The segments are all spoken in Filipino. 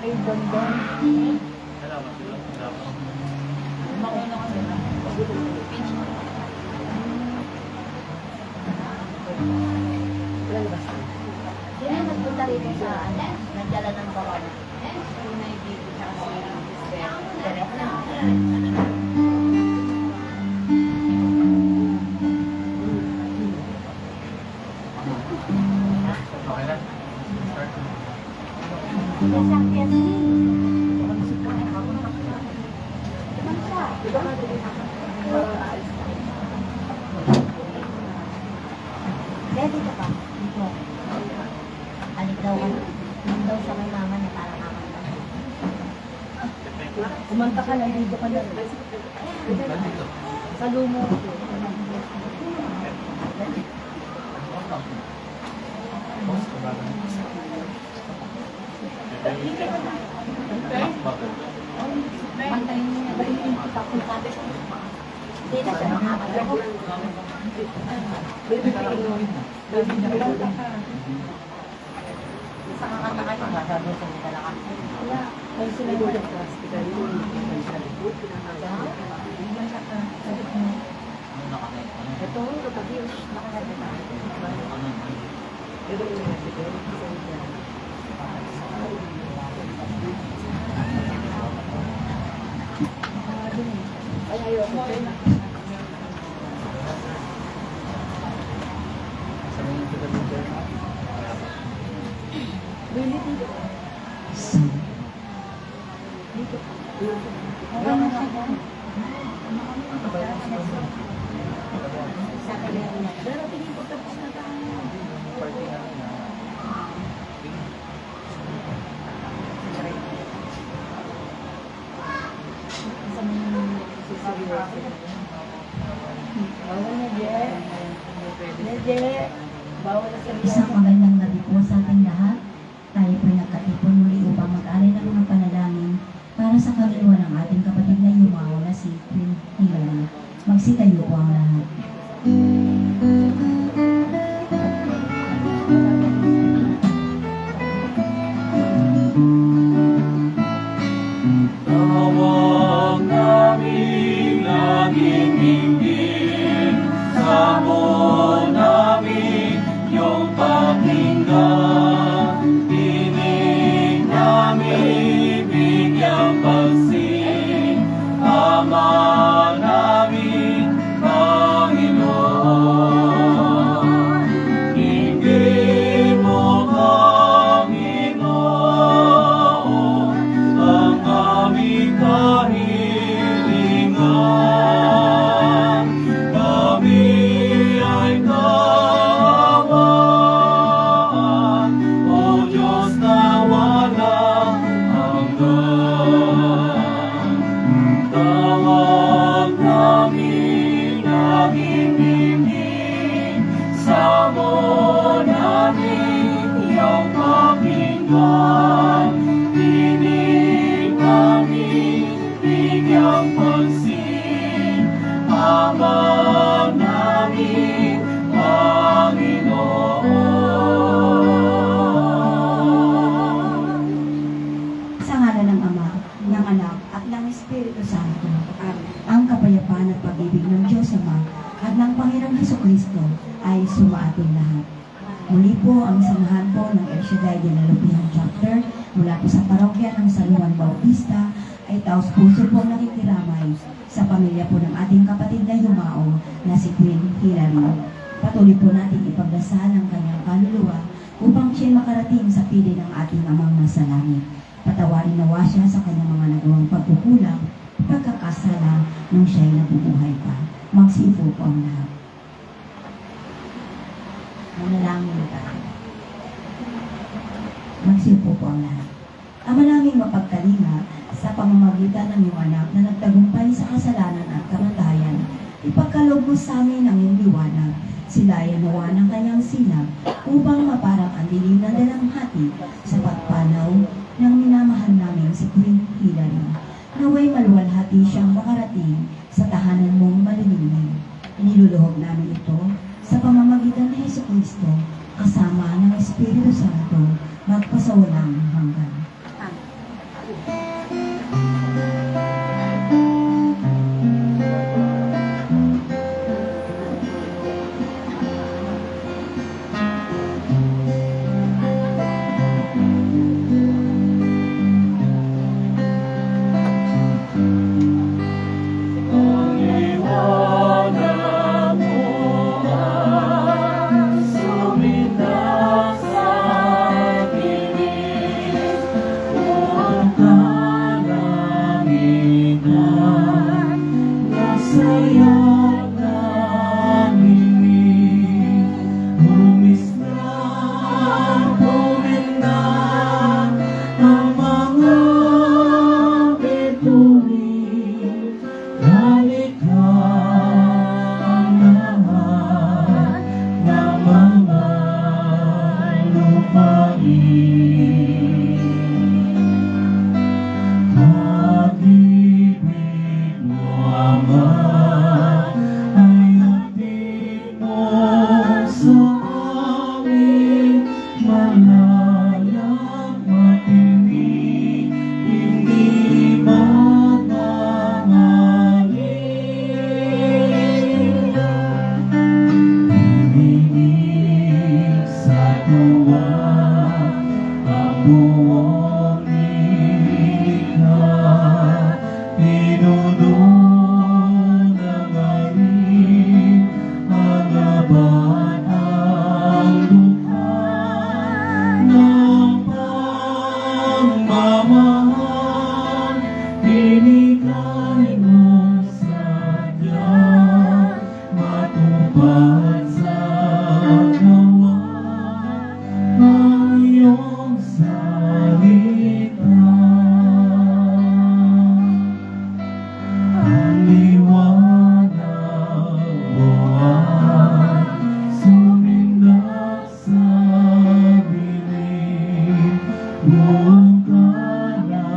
Ay, Dondon. Mauna ka na. Hindi na nagpunta rito sa nagdala ng corona. Yung naibigo siya kasi direct na. Okay na. Start. Ready ka pa? Dito. Alik daw ka. Nang daw sa may mama niya para kakanta. Kumanta ka na, dito ka na. Sa lumo. Pantayin niya. Hindi na siya makakanta. Sa kakanta ka siya, sabi sa mga dala ka. Wala. Ay, sinagot yung plastic. Ayun. Ito, kapag yun, nakalagay na. Ito yung ay, ayaw ko. Really, dito. Dito. Sa kanya rin natin. Pero tingin ko tapos na tayo. Sa mga Bawal na, Je. Je. Bawal na sa Isang magandang gabi po sa ating lahat. Tayo po nagkatipon muli upang mag-alay ng mga panalangin para sa kaluluwa ng ating kapatid na yumaw na si Queen Hillary. Magsitayo po ang lahat. Tawag namin laging hinggil, sabon namin iyong pakinggan, tinig namin bigyang pansin, Ama namin, Panginoon. Hinggil mo, Panginoon, ang aming kahilingan. Kami ay kaawaan, O Diyos na walang hanggan. Tawag namin laging hingin, sabon namin iyong pakinggan, tinig namin bigyang pansin, Ama namin, Panginoon. Sa ngalan ng Ama, ng Anak, at ng Espiritu Santo, ang kapayapaan at pag-ibig ng Diyos Ama at ng Panginoong Hesukristo ay sumaating lahat. Muli po ang samahan po ng El Shaddai de la Lupihan Chapter mula po sa parokya ng Saluan Bautista ay taos puso po nakikiramay sa pamilya po ng ating kapatid na yumao na si Queen Hillary. Patuloy po natin ipagdasal ang kanyang kaluluwa upang siya makarating sa pili ng ating Amang nasa langit. Patawarin nawa siya sa kanyang mga nagawang pagkukulang, pagkakasala nung siya'y nabubuhay pa. Magsipo po ang lahat. Manalangin tayo. Magsipo po ang lahat. Ama naming mapagkalinga, sa pamamagitan ng iyong anak na nagtagumpay sa kasalanan at kamatayan, ipagkaloob mo sa amin ang iyong liwanag. Sila ay nawa ng kanyang sinag upang maparang ang dilim na dalamhati sa pagpanaw ng minamahal namin si Queen Hillary. Naway maluwalhati siyang makarating sa tahanan mong malilimin. Iniluluhog namin ito sa pamamagitan ni Jesucristo kasama ng Espiritu Santo magpasawalang hanggan. Pag-ibig mo, Ama, ay hatid mo sa amin, malayang matindi, hindi magmamaling. Ibig sa tuwa ang buong likha, pinunod ng aling ang laban ang lukha ng pagmamahal, binigay mo sadya matupad sa gawa ng iyong salita. Ang liwanag mo ay sumindak sa dilim, buong kalangitan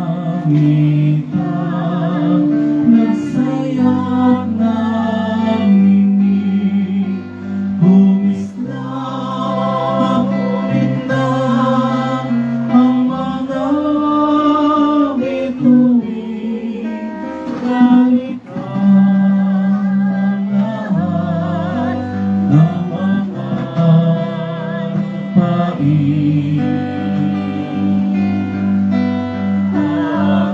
nagsayat ng ningning, humislap ulit na ang mga bituin, balikan lahat ng mga pain.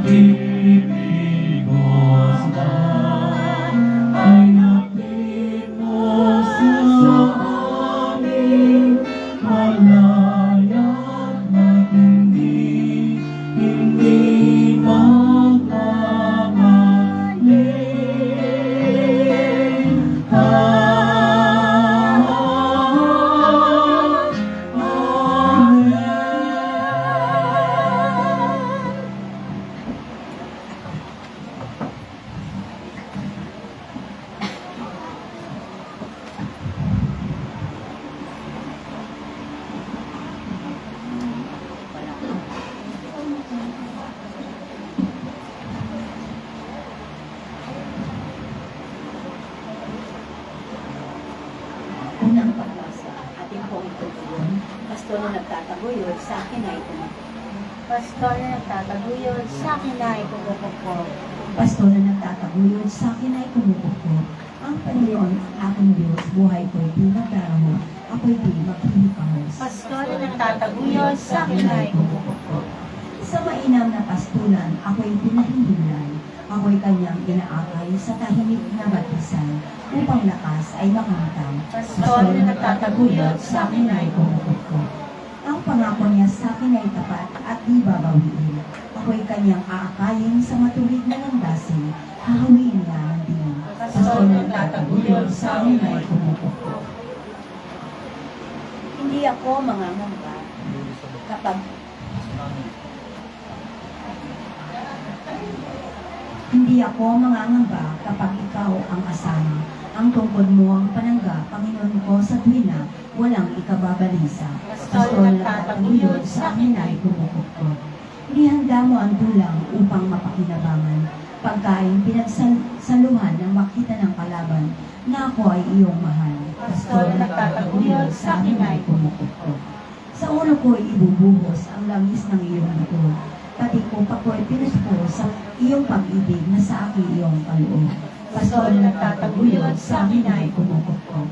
Pag-ibig mo, Ama, ay hatid mo sa amin, malayang matindi, hindi magmamaling. Unang pagbasa, ating pong itutuon, pastor na nagtataguyod, sa akin ay tumutulong. Pastor na nagtataguyod, sa akin ay kumukupok. Pastor na nagtataguyod, sa akin ay kumukupok. Ang Panginoon, aking Diyos, buhay ko'y di magdaramo, ako'y di maghihikahos. Pastor na nagtataguyod, sa akin ay kumukupok. Sa mainam na pastulan, ako'y pinahihimlay. Ako'y kanyang inaakay sa tahimik na batisan, upang lakas ay makamtam. Pastor na nagtataguyod, sa akin ay kumukupok. Ang pangako niya sa akin ay tapat at di babawiin. Ako'y kanyang aakayin sa matuwid na landasin, hahawiin niya ng dilim. Pastor na nagtataguyod, sa akin ay kumukupok. Hindi ako mangangamba kapag Hindi ako mangangamba kapag ikaw ang asama. Ang tungkod mo ang panangga, Panginoon ko, sa tuwina, walang ikababalisa. Pastor na nagtataguyod, sa akin ay kumukupok. Inihanda mo ang dulang upang mapakinabangan. Pagkain pinagsaluhan ng makita ng kalaban, na ako ay iyong mahal. Pastor na nagtataguyod, sa akin ay kumukupok. Sa ulo ko ibubuhos ang langis ng iyong likod. Pati ko pako'y pinuspo sa iyong pag-ibig na sa aking iyong kaloob. Pastor na nagtataguyod, sa akin ay kumukupok.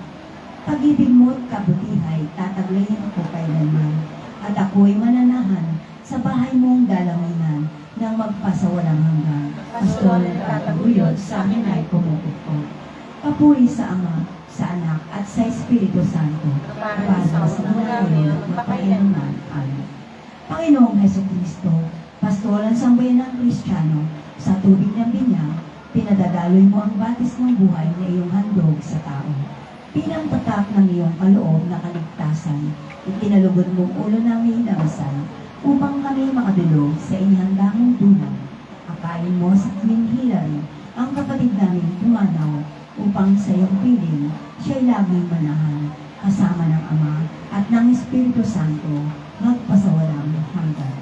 Pag-ibig mo't kabutihay, tataglayin ko kailanman. At ako'y mananahan sa bahay mong dalanginan nang magpasawalang hanggan. Pastor na nagtataguyod, sa akin ay kumukupok. Papuri sa Ama, sa Anak, at sa Espiritu Santo, para sa mula ngayon at magpakailanman. Amen. Panginoong Hesukristo, pastoran sambayanang Kristiyano, sa tubig ng binyag, pinadadaloy mo ang batis ng buhay na iyong handog sa tao. Bilang tatak ng iyong kaloob na kaligtasan, itinalugod mong ulo namin hinamsan, upang kami makadulog sa inihanda mong dulang. Akain mo sa Queen Hilary, ang kapatid namin pumanaw, upang sa iyong piling, siya'y laging manahan, kasama ng Ama, at ng Espiritu Santo, magpasawalang hanggan.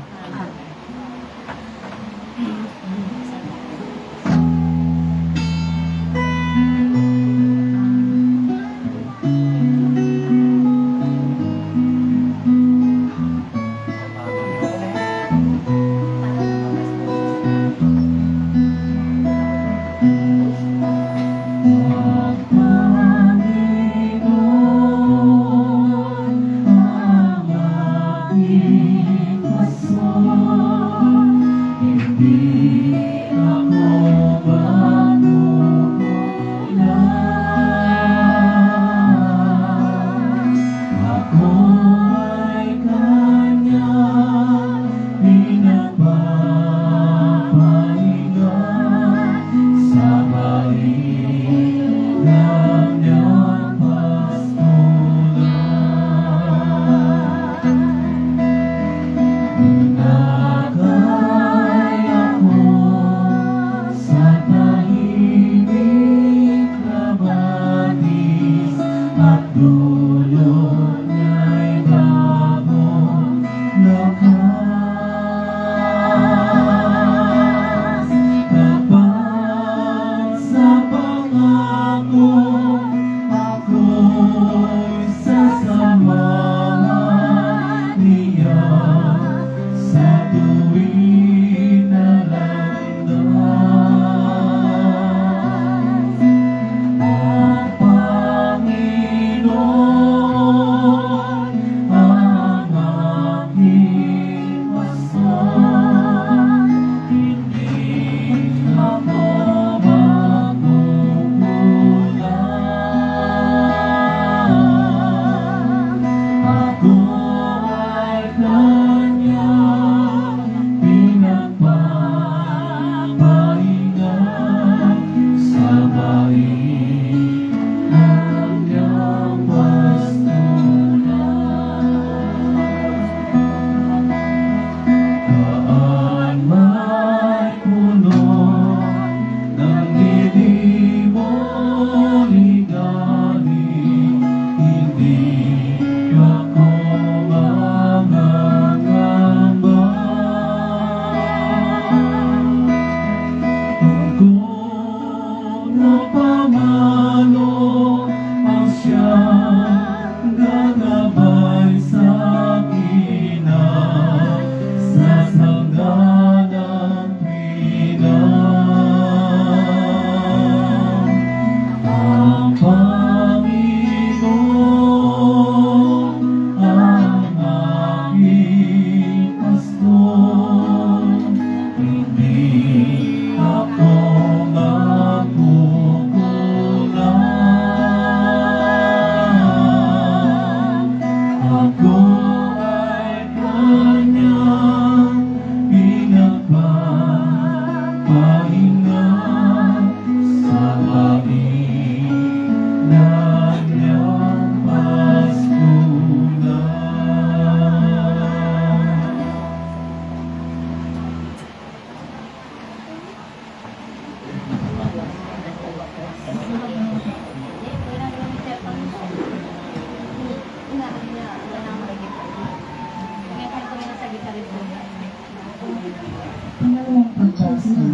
Pangalawang pagbasa,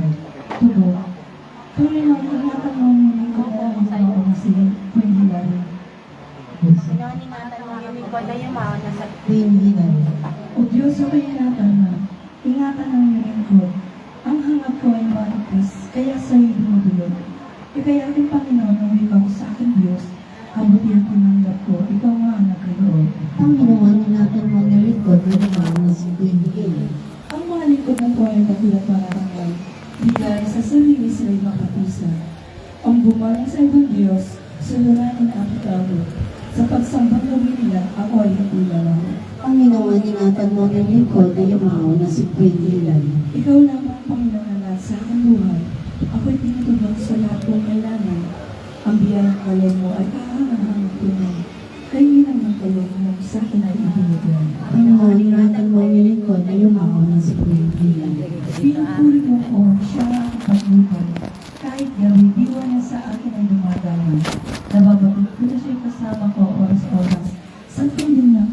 tugon. Tuloy lang ingatan mo ang ko na si Queen Hilary. Pinaningatan mo yung lingkod na yung mga nasa Queen Hilary. O Diyos, sa ingatan na, ingatan ang iyong lingkod. Ang hangad ko ay manipis, kaya sa iyo dumudulog. Kaya ating Panginoon, ang ikaw sa aking Diyos, kabutihan tinanggap ko, ikaw nga ang nagkaloob. Panginoon, ingatan mo ang lingkod na naman si Queen Hilary. Ang mga lingkod ng buhay na tulad maratangay, bigay sa sarili sila'y makapisa. Ang bumalang sa ibang Diyos, suliranin ang pagkawo. Sa pagsambang gabi nila, ako ay hindi lalaho. Panginoon, ingatan mo ang lingkod na yumaon na si Queen Hilary. Ikaw lamang, Panginoon, na lahat sa aking buhay. Ako'y tinutulong sa lahat kong kailangan. Ang biyayang kalay mo ay kahangang tunay. Kailan ng tulong mo sa akin ay ibinigay. Panginoon, ingatan mo ang lingkod na yumaon na si Queen Hilary. Pinupuri mo ko siya ang paglupan. Kahit gabi, diwa niya sa akin ay dumadama. Nababatid ko na siya kasama ko oras-oras. Sa tingin ng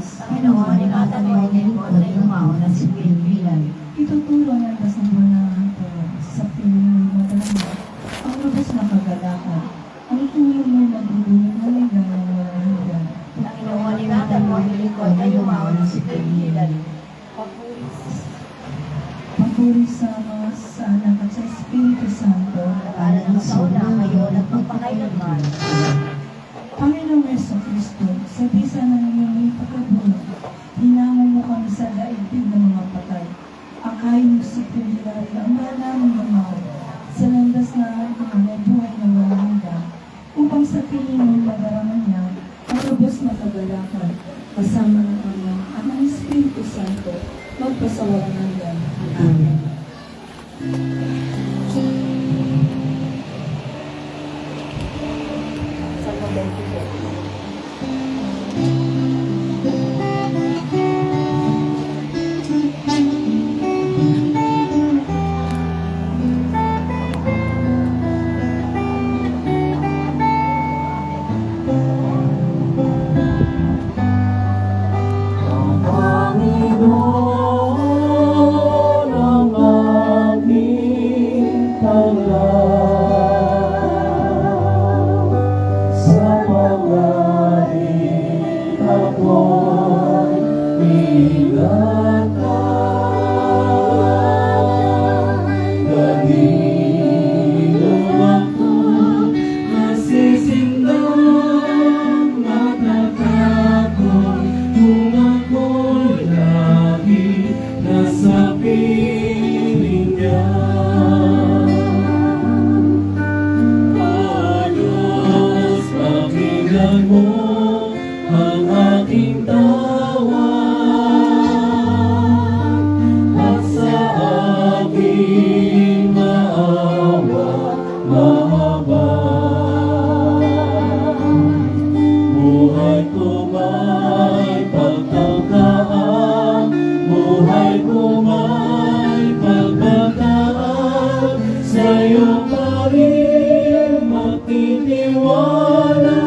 Diyos, Panginoon, ingatan mo ang lingkod na yumaon na si Pilipinay. Ituturo ng kasambunan ko sa piling mo talaga ang lubos na kagalakan. Ang inyong mo nagdudulong na may gano'n na walang hanggan. Panginoon, ingatan mo ang lingkod na yumaon na si Pilipinay. Papuri sa mga sa anak at sa Espiritu Santo. Nakalan mo sa una, ngayon at magpakailanman. Panginoong Yeso Kristo, sa bisa ng iyong pagkabuno, hinamon mo kami sa daigdig ng mga patay. Akayin mo si Pilipinay ang mahal naming gamaw sa landas na may buhay na walang hanggan, upang sa piling mo magaraman niya ang lubos na kagalakan, kasama ng Ama at ng Espiritu Santo, magpasawalang hanggan. Amen. Sa November. Panginoon ang aking tanggap, sa pangalit ako'y ingatan. Kanino ako masisindang matatakot kung ako'y lagi nasa piling niya. O Diyos, pakinggan mo ang aking tawag at sa aking maawa mahabag. Buhay ko may pagtangkaan, buhay ko may pagbataan, sa'yo pa rin magtitiwala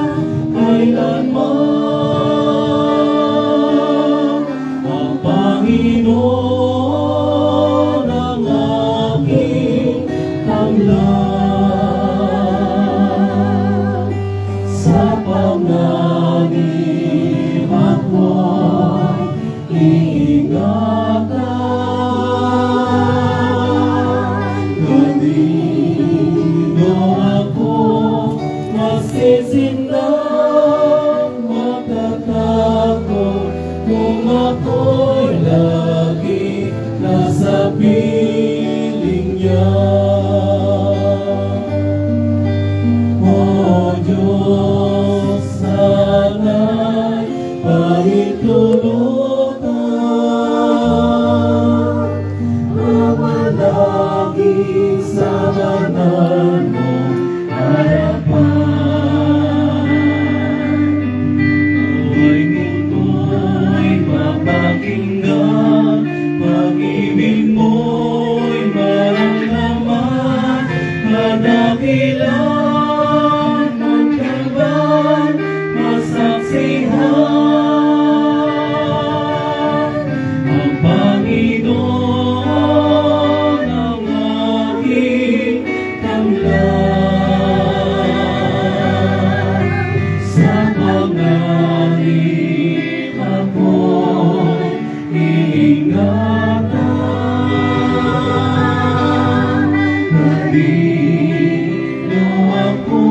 kailanman. Ang Panginoon ang aking tanglad, sa panganib ako'y iingatan. Kanino ako masisindang matatakot kung ako'y lagi nasa piling niya. O Diyos, sana'y pahintulutan ang malagi sa banal mong harapan. Buhay ko'y mapakinggan, pag-ibig mo'y maramdaman, madakilan, magkaban, masaksihan. Ang Panginoon ang aking tanglad, sa panganib ako'y iingatan. Kanino ako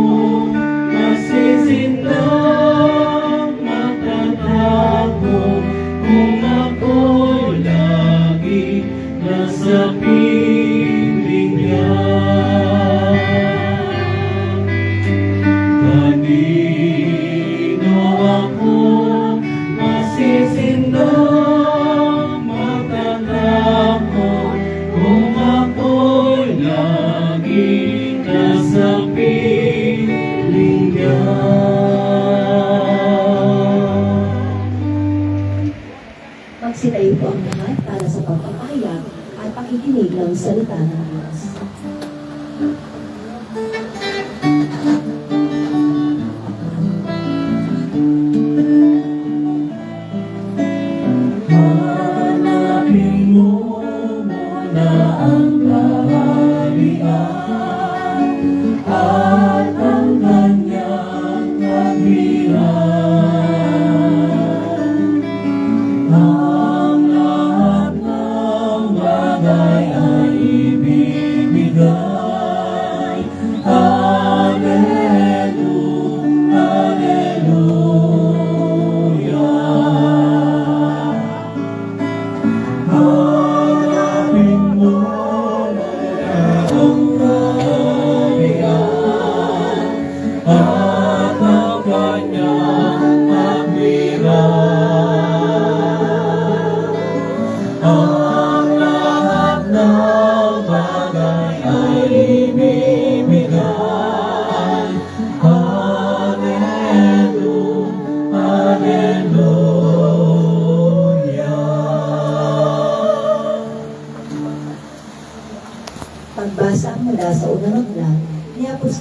masisindang matatakot kung ako'y lagi nasa piling niya. Kanino ako masisindang matatakot kung ako'y lagi nasa piling niya. Magsilayo po ang lahat para sa pagpapahayag at pakikinig ng salita ng Diyos.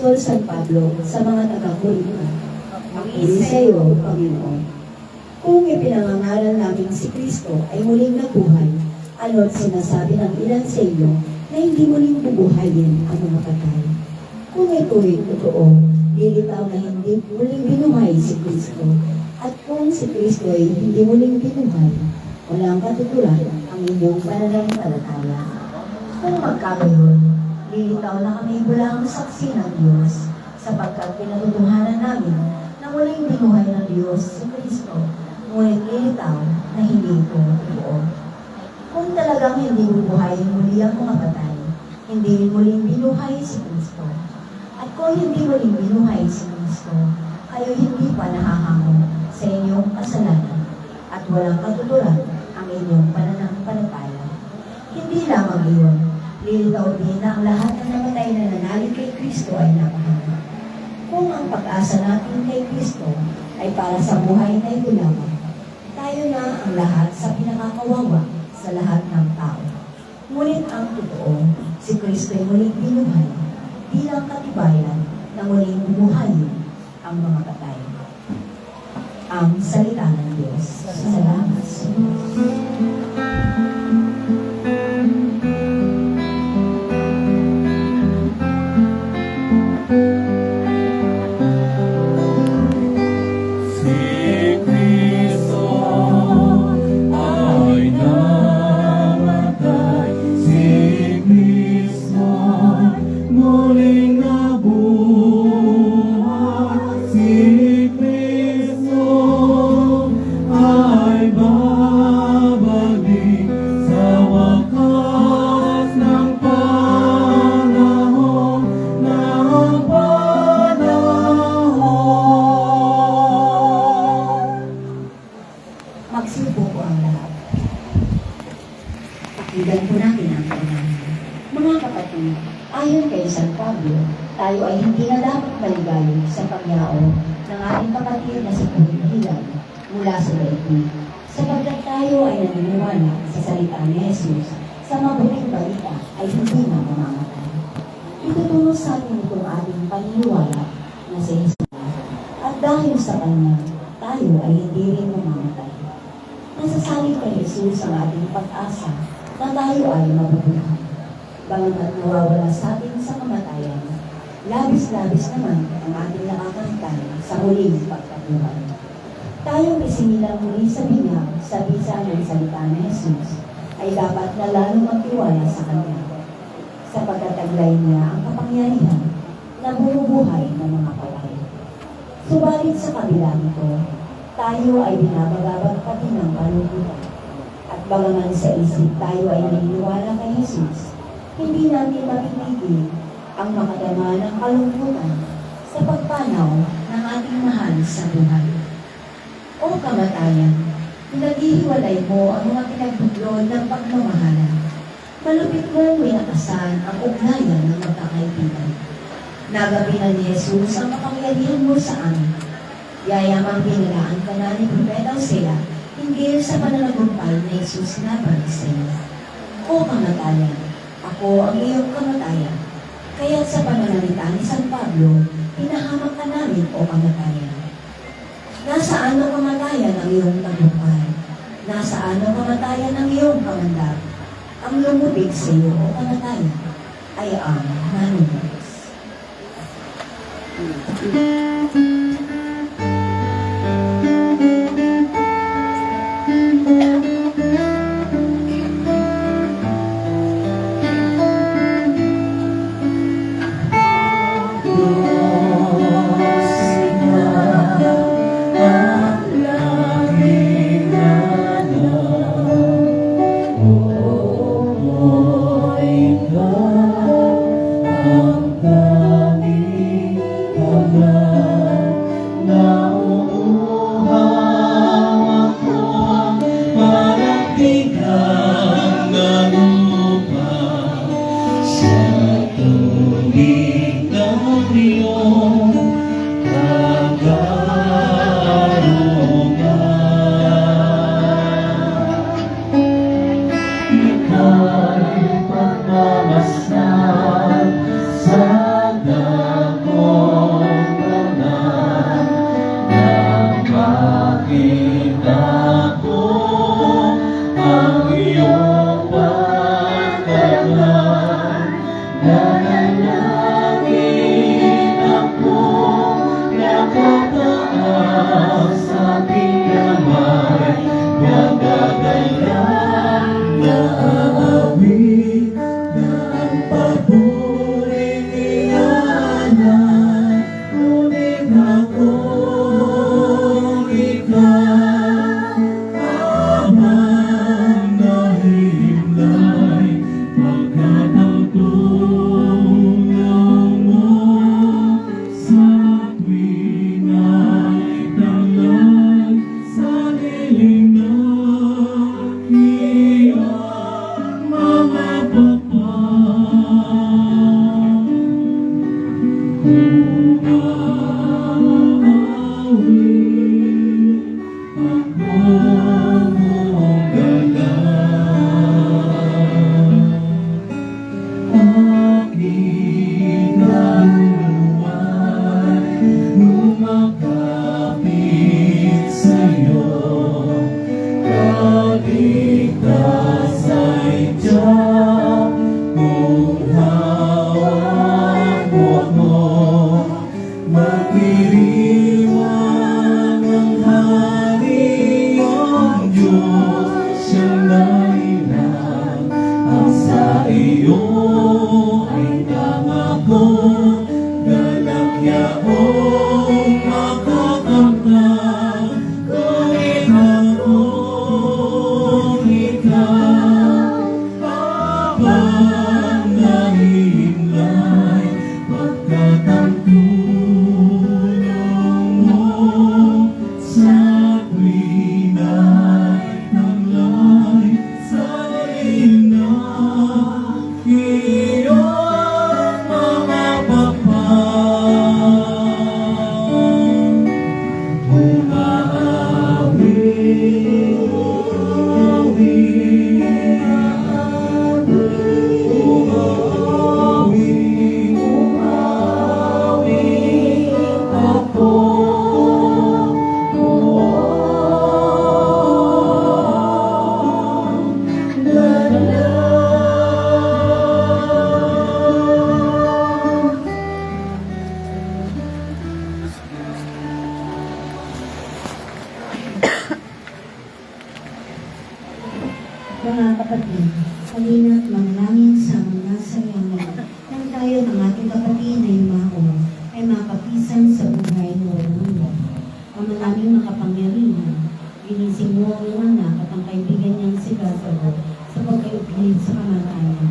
Apostol San Pablo sa mga taga-Korinto. Pagpili sa iyo, Panginoon. Kung ipinangangaral namin si Kristo ay muling nabuhay, ano't sinasabi ng ilan sa inyo na hindi muling bubuhayin ang mga patay. Kung ito'y totoo, lilitaw na hindi muling binuhay si Kristo. At kung si Kristo ay hindi muling binuhay, walang katuturan ang inyong pananampalataya. Kung magkagayon, lilitaw na kami bulang saksi ng Diyos, sapagkat pinatutuhanan namin na muling binuhay ng Diyos si Kristo, ngunit lilitaw na hindi ito totoo. Kung talagang hindi bubuhayin muli ang mga patay, hindi muling binuhay si Kristo. At kung hindi muling binuhay si Kristo, kayo hindi pa nahahango sa inyong kasalanan at walang katuturan ang inyong pananampalataya. Hindi lamang iyon, lilitaw din na ang lahat ng namatay na nanalig kay Kristo ay napahanga. Kung ang pag-asa natin kay Kristo ay para sa buhay na ito lamang, tayo na ang lahat sa pinakakawawa sa lahat ng tao. Ngunit ang totoo, si Kristo ay muling binuhay bilang katibayan na muling bubuhayin ang mga patay. Ang salita ng Diyos. Salamat sa Diyos. Si Kristo ay namatay, si Kristo muling nabuhay, si Kristo ay babalik sa wakas ng panahon, Magsipo po ang lahat. Pakinggan po natin ang panalangin. Mga kapatid, ayon kay San Pablo, tayo ay hindi na dapat maligayo sa pagyao ng ating kapatid na si Panginoon mula sa daigdig, sapagkat tayo ay naniniwala sa salita ni Jesus sa mabuting balita ay hindi na mamamatay. Ituturo sa atin itong ating paniniwala na si Jesus, at dahil sa Kanya, tayo ay hindi rin mamamatay. Nasasalit kay Jesus ang ating pag-asa na tayo ay mabubuhay. Bagamat nawawala sa atin sa kamatayan, labis-labis naman ang ating nakakantay sa huling pagkabuhay. Tayong isinilang muli sa binyag sa bisa ng salita ni Jesus ay dapat na lalong magtiwala sa Kanya, sapagkat taglay niya ang kapangyarihan na bumubuhay ng mga patay. Subalit sa kabila nito, tayo ay binabagabag pa din ng kalungkutan. At bagaman sa isip tayo ay naniniwala kay Jesus, hindi natin mapipigil ang makadama ng kalungkutan sa pagpanaw ng ating mahal sa buhay. O kamatayan, pinaghihiwalay mo ang mga pinagbuklod ng pagmamahalan. Malupit mong winakasan ang ugnayan ng magkakaibigan. Nagabihan ni Jesus ang makapangyarihan mo sa amin. Yayamang binilaan ka na ni Propeta Hosea, hinggil sa pananagumpay na Jesus nabalik sa iyo. O kamatayan, ako ang iyong kamatayan. Kaya sa pananalita ni San Pablo, pinahamak ka namin o kamatayan. Nasaan ang kamatayan ang iyong tagumpay? Nasaan ang kamatayan ang iyong kamandag? Ang lumubig sa iyo o kamatayan ay ang nanunod. Ang Mga kapatid, halina't manalangin sa mga sayangin nang tayo ng ating kapatid na yumao ay makapisan sa buhay na walang hanggan. Ang maraming makapangyarihan, ginising mo ang iyong anak at ang kaibigan niyang si Lazaro sa pagkaiupilit sa kamatayan.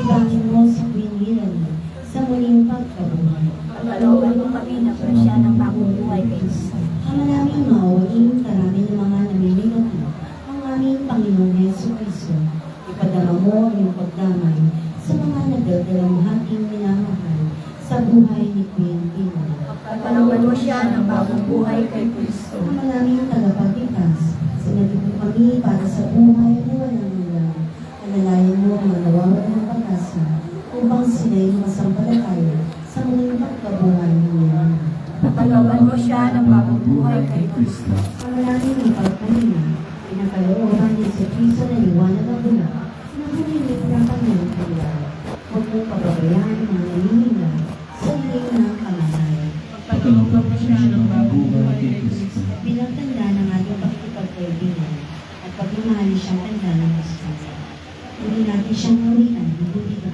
Ibangin mo sa pingiran mo sa muling pagkabuhay. Pagkalooban mo kami na presya ng bagong buhay kay Jesus. Ang maraming maawain karami ng mga namimigati ang aming Panginoong Yesu Cristo. Ipadama mo ang iyong pagdamay sa mga nagdadalang hating minamahal sa buhay ni Quentin. Pagkalooban mo siya ng bagong buhay kay Kristo. Ang maraming tagapagligtas, sinagip mo kami para sa buhay na walang hanggan. Alalayan mo ang mga nawawalan ng pag-asa upang sila'y masampalataya sa muling pagkabuhay ng iyong. Pagkalooban mo siya ng bagong buhay kay Kristo. Ang maraming ipagpalina, pinakalooban ni si Cristo na liwanag ang bula, na humilit ng kanyang kanya. Huwag mong pababayaan ang mga nanihila sa iling ng kamatayan. Pagkalooban mo siya ng bagong buhay kay Kristo. Bilang tanda ng ating pakikipagkaibigan at pagmamahal siyang tanda ng Kristo. Hindi natin siyang muritan, hindi ka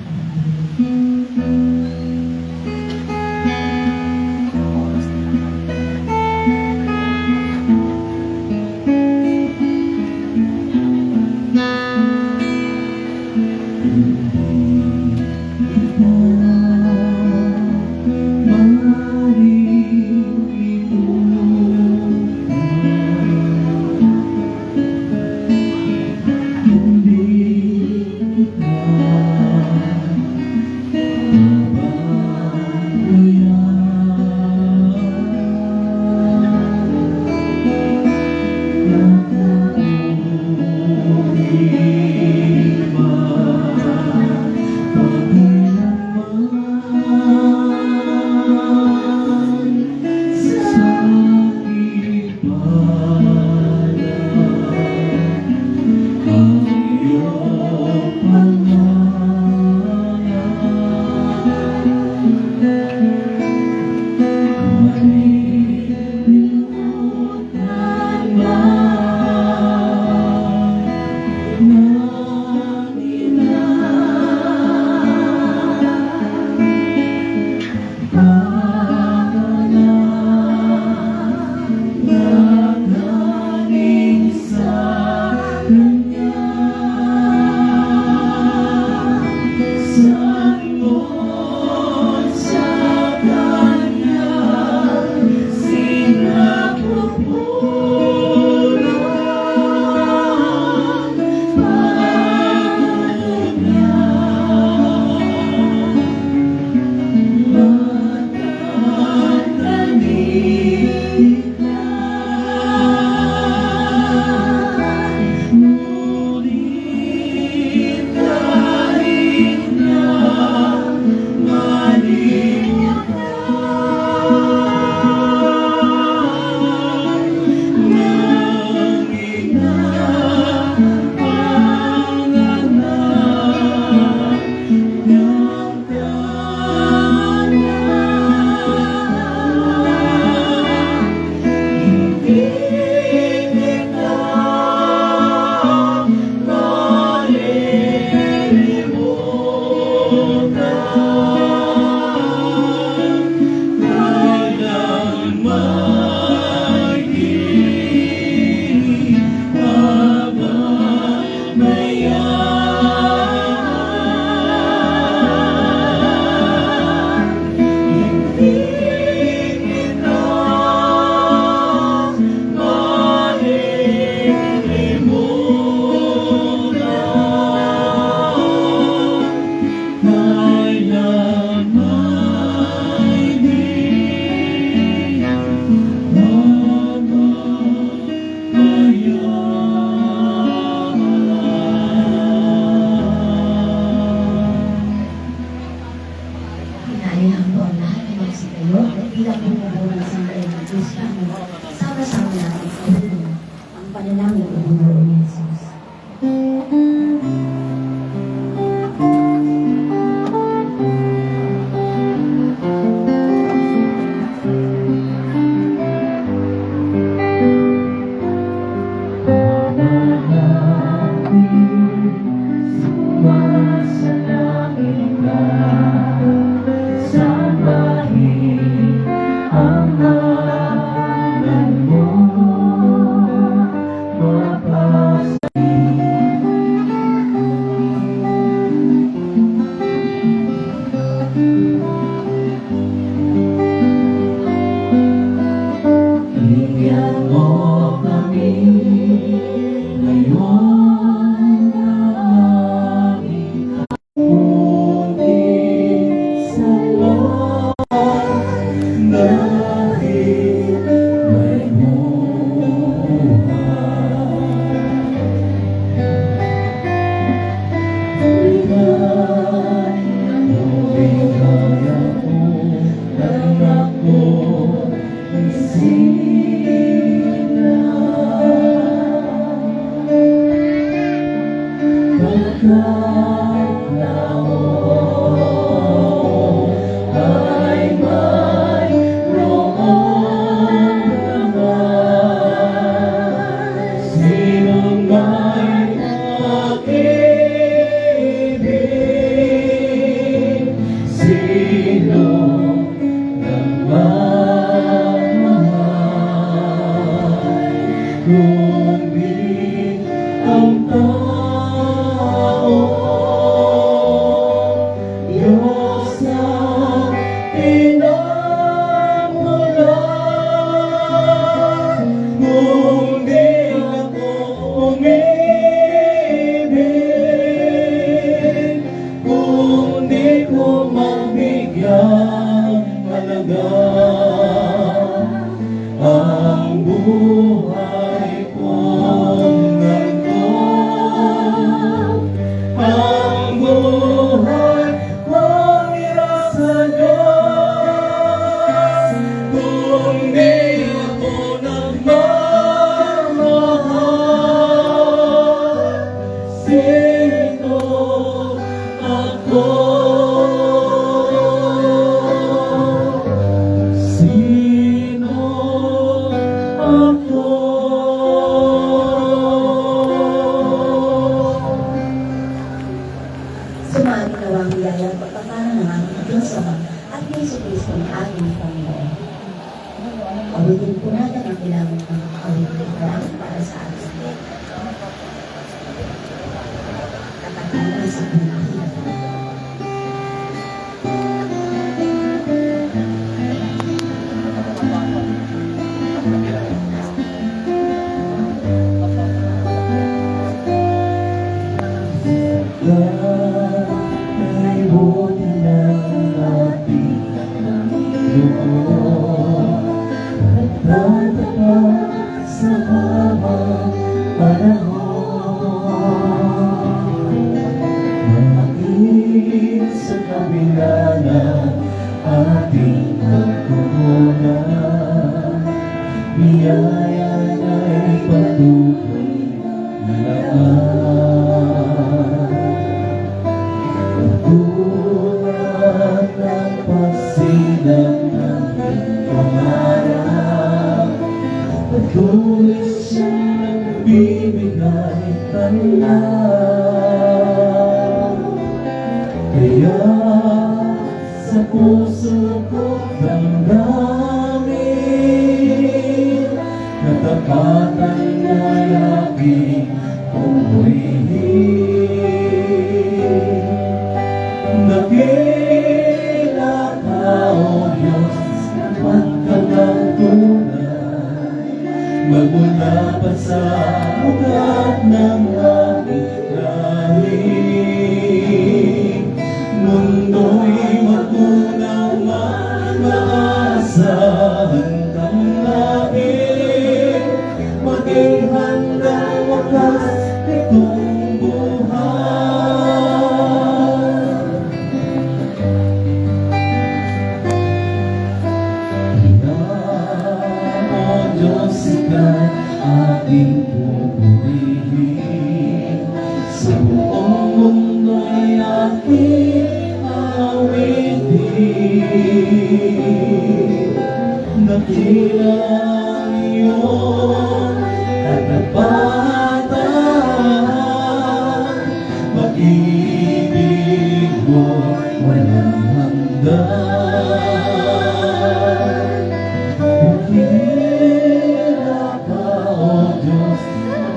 kahit naon ay mayroon naman. Sino may pag-ibig, sino nagmamahal, kundi ang tao. Diyos na inamulan, kundi ako umibig, kundi ko mabigyang halaga ang buhay kong ganito. Ang buhay kong irasa Diyos, kundi ako nagmamahal. Sino ako? Sino ako? Sumabi nawa ang biyaya at pagpapala ng aming Diyos Ama at ni Yesu Cristo ang ating Panginoon. Awitin po natin ang kailangan ng awitin para sa atin. Katakangan sa pinahilan. Ay buti ng ating loob at tatapat sa habang panahon. Maging sa kabila ng ating pagkukulang, biyaya na'y patuloy na lakas. Tulad ng pagsilang ng pangarap, patuloy siyang nagbibigay tanang. Kaya sa puso ko damdamin, katapatan mo'y aking pumulihim. Dakila ka, O Diyos, magkalang tunay, magmula pa sa ugat ng aming langit. Mundo'y matunaw maasahan kang langit, maging hanggang wakas itong buhay. O Diyos, ika'y ating pupurihin, sa buong mundo'y aking awitin. Dakila ang iyong katapatan, pag-ibig mo'y walang hanggan. Dakila ka, O Diyos,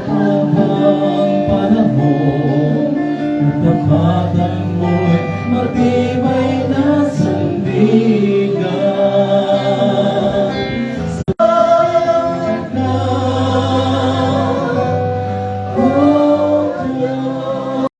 habang panahon, katapatan mo'y matibay na sandigan.